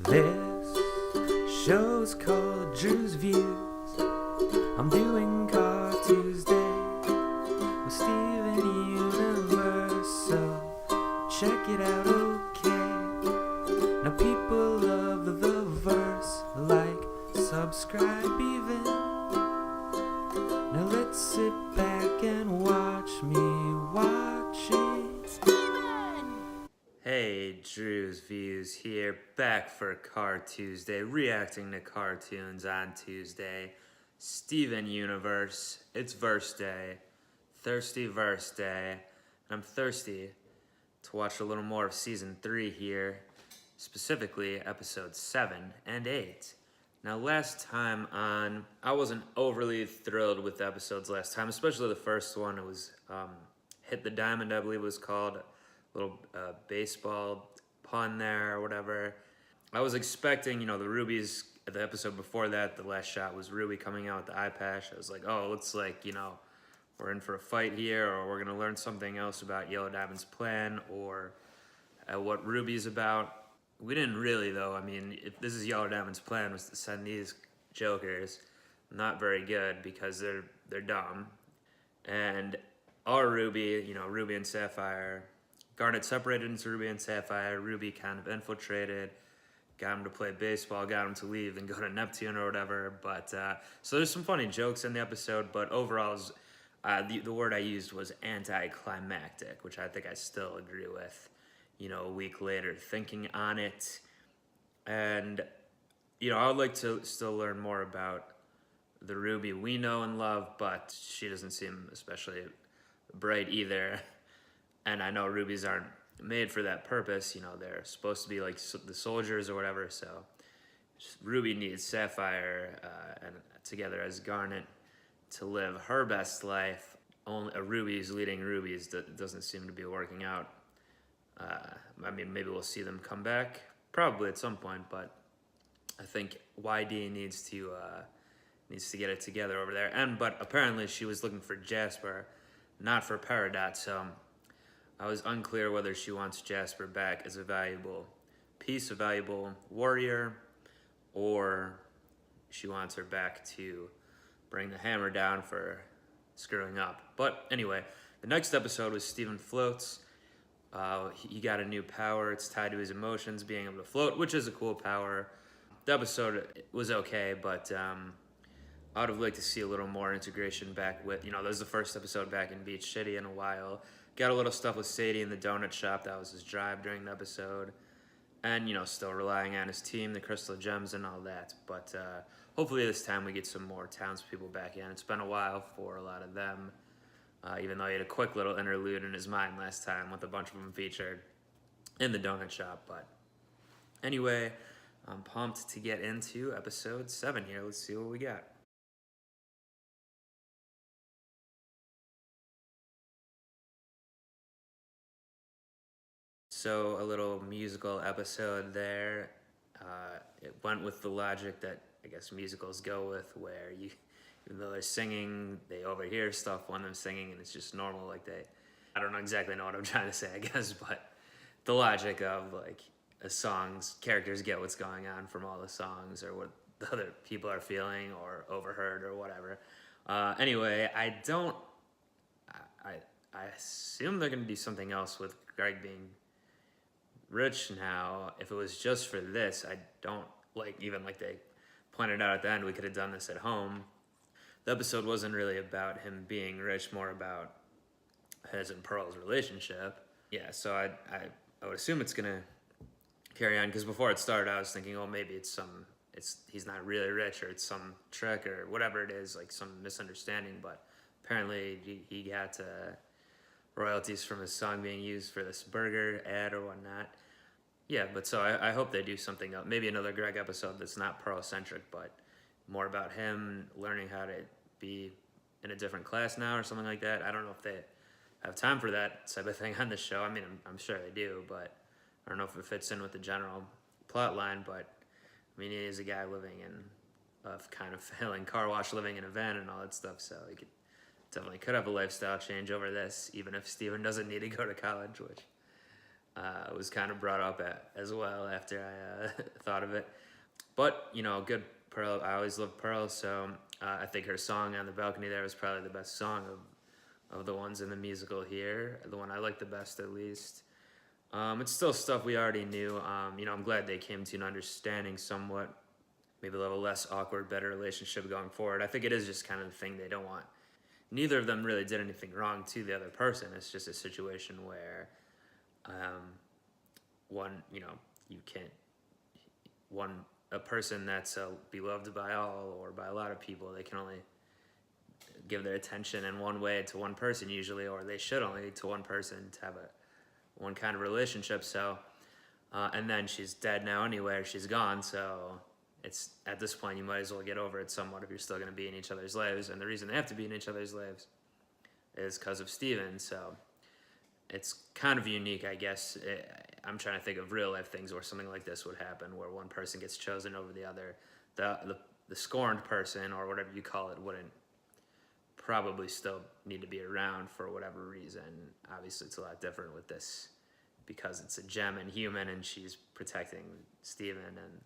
This show's called Drewz Viewz. I'm doing Car Tuesday with Steven Universe, so check it out, okay? Now people love the verse, like, subscribe even. Now let's sit back and watch me watch it. Steven! Hey, Drewz Viewz here, back for Car Tuesday, reacting to cartoons on Tuesday. Steven Universe, it's verse day, thirsty verse day, and I'm thirsty to watch a little more of season 3 here, specifically episodes 7 and 8. Now last time on, I wasn't overly thrilled with the episodes last time, especially the first one. It was Hit the Diamond, I believe it was called. Little baseball pun there or whatever. I was expecting, the Rubies, the episode before that, the last shot was Ruby coming out with the eye patch. I was like, oh, it looks like, we're in for a fight here, or we're gonna learn something else about Yellow Diamond's plan, or what Ruby's about. We didn't really, though. I mean, if this is Yellow Diamond's plan, was to send these jokers, not very good because they're dumb. And our Ruby, Ruby and Sapphire, Garnet separated into Ruby and Sapphire. Ruby kind of infiltrated, got him to play baseball, got him to leave and go to Neptune or whatever. But so there's some funny jokes in the episode, but overall, the word I used was anticlimactic, which I think I still agree with. A week later, thinking on it, and I would like to still learn more about the Ruby we know and love, but she doesn't seem especially bright either. And I know rubies aren't made for that purpose. They're supposed to be like the soldiers or whatever. So Ruby needs Sapphire and together as Garnet to live her best life. Only a Ruby's leading Rubies doesn't seem to be working out. I mean, maybe we'll see them come back, probably at some point. But I think YD needs to get it together over there. But apparently she was looking for Jasper, not for Peridot. So I was unclear whether she wants Jasper back as a valuable piece, a valuable warrior, or she wants her back to bring the hammer down for screwing up. But anyway, the next episode was Steven Floats. He got a new power. It's tied to his emotions, being able to float, which is a cool power. The episode was okay, but I would have liked to see a little more integration back with, that was the first episode back in Beach City in a while. Got a little stuff with Sadie in the donut shop. That was his drive during the episode. And, still relying on his team, the Crystal Gems and all that. But hopefully this time we get some more townspeople back in. It's been a while for a lot of them, even though he had a quick little interlude in his mind last time with a bunch of them featured in the donut shop. But anyway, I'm pumped to get into episode 7 here. Let's see what we got. So a little musical episode there. It went with the logic that I guess musicals go with, where even though they're singing, they overhear stuff when they're singing, and it's just normal. I don't know exactly know what I'm trying to say, I guess, but the logic of a song's characters get what's going on from all the songs, or what the other people are feeling, or overheard, or whatever. Anyway, I assume they're gonna do something else with Greg being rich now. If it was just for this, I don't even they pointed out at the end, we could have done this at home. The episode wasn't really about him being rich, more about his and Pearl's relationship. Yeah, so I would assume it's gonna carry on, because before it started I was thinking, oh, maybe he's not really rich, or it's some trick, or whatever it is, some misunderstanding. But apparently he got royalties from his song being used for this burger ad or whatnot. Yeah, but so I hope they do something else. Maybe another Greg episode that's not Pearl-centric, but more about him learning how to be in a different class now or something like that. I don't know if they have time for that type of thing on this show. I mean, I'm sure they do, but I don't know if it fits in with the general plot line. But, I mean, he is a guy living in a kind of failing car wash, living in a van and all that stuff, so he definitely could have a lifestyle change over this, even if Steven doesn't need to go to college, which was kind of brought up as well after I thought of it. But, you know, good Pearl. I always loved Pearl, so I think her song on the balcony there was probably the best song of the ones in the musical here, the one I like the best at least. It's still stuff we already knew. You know, I'm glad they came to an understanding somewhat. Maybe they'll have a less awkward, better relationship going forward. I think it is just kind of the thing they don't want. Neither of them really did anything wrong to the other person. It's just a situation where one, you know, you can't, a person that's beloved by all or by a lot of people, they can only give their attention in one way to one person usually, or they should only to one person to have one kind of relationship. So, and then she's dead now anyway, she's gone, so it's at this point you might as well get over it somewhat if you're still going to be in each other's lives. And the reason they have to be in each other's lives is because of Steven. So it's kind of unique, I guess. I'm trying to think of real life things where something like this would happen, where one person gets chosen over the other. The scorned person, or whatever you call it, wouldn't probably still need to be around for whatever reason. Obviously, it's a lot different with this because it's a gem and human, and she's protecting Steven and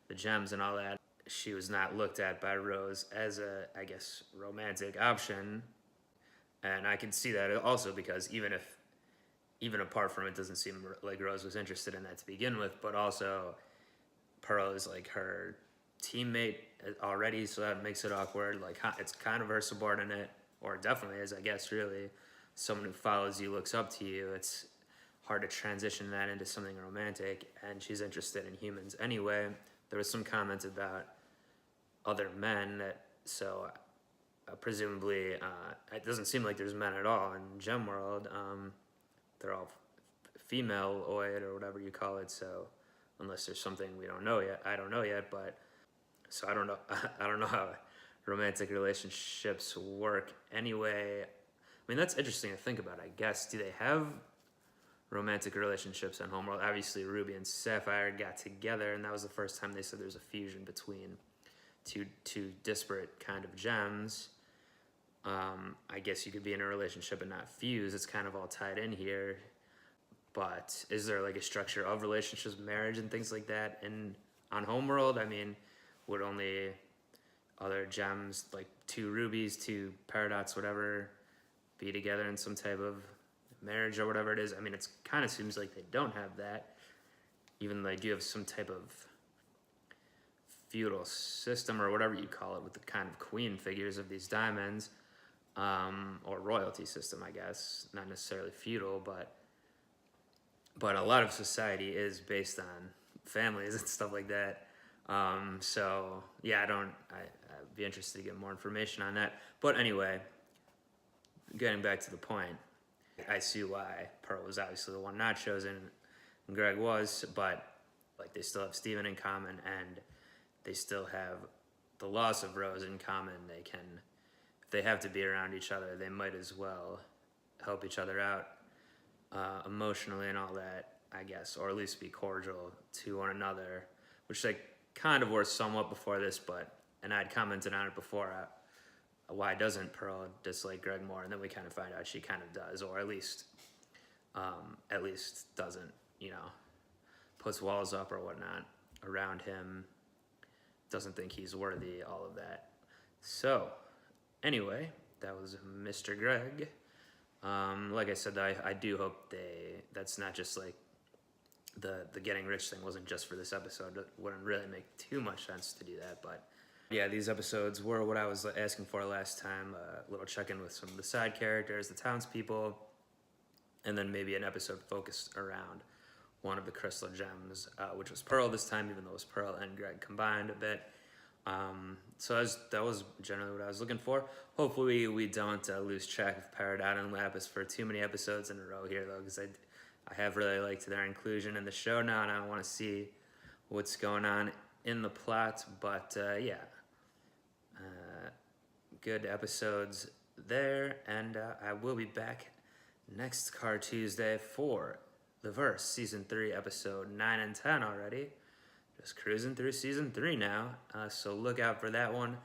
the gems and all that. She was not looked at by Rose as a, I guess, romantic option. And I can see that also because even apart from it, doesn't seem like Rose was interested in that to begin with, but also Pearl is like her teammate already, so that makes it awkward. Like, it's kind of her subordinate, or definitely is, I guess, really. Someone who follows you, looks up to you. It's hard to transition that into something romantic, and she's interested in humans anyway. There was some comments about other men, so presumably it doesn't seem like there's men at all in Gem World. They're all female-oid or whatever you call it, so unless there's something we don't know yet, I don't know yet, but so I don't know I don't know how romantic relationships work anyway. I mean, that's interesting to think about, I guess. Do they have romantic relationships on Homeworld? Obviously, Ruby and Sapphire got together, and that was the first time they said there's a fusion between two disparate kind of gems. I guess you could be in a relationship and not fuse. It's kind of all tied in here. But is there like a structure of relationships, marriage, and things like that on Homeworld? I mean, would only other gems, like 2 rubies, 2 paradox, whatever, be together in some type of marriage or whatever it is? I mean, it kind of seems like they don't have that, even though they do have some type of feudal system or whatever you call it with the kind of queen figures of these diamonds, or royalty system, I guess. Not necessarily feudal, but a lot of society is based on families and stuff like that. So yeah, I'd be interested to get more information on that. But anyway, getting back to the point, I see why Pearl was obviously the one not chosen and Greg was, but like they still have Steven in common, and they still have the loss of Rose in common. They can, if they have to be around each other, they might as well help each other out emotionally and all that, I guess, or at least be cordial to one another, which they kind of were somewhat before this, and I'd commented on it before, why doesn't Pearl dislike Greg more? And then we kind of find out she kind of does, or at least doesn't, you know, puts walls up or whatnot around him, doesn't think he's worthy, all of that. So anyway, that was Mr. Greg. Like I said, I do hope that's not just like the getting rich thing wasn't just for this episode. It wouldn't really make too much sense to do that, but yeah, these episodes were what I was asking for last time. A little check-in with some of the side characters, the townspeople, and then maybe an episode focused around one of the crystal gems, which was Pearl this time, even though it was Pearl and Greg combined a bit. So that was generally what I was looking for. Hopefully we don't lose track of Peridot and Lapis for too many episodes in a row here, though, because I have really liked their inclusion in the show now, and I want to see what's going on in the plot. But yeah, good episodes there, and I will be back next Car Tuesday for The Verse, Season 3, Episode 9 and 10 already. Just cruising through Season 3 now, so look out for that one.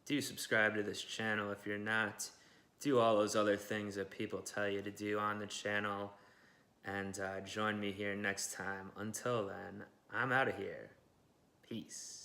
Do subscribe to this channel if you're not. Do all those other things that people tell you to do on the channel. and join me here next time. Until then, I'm out of here. Peace.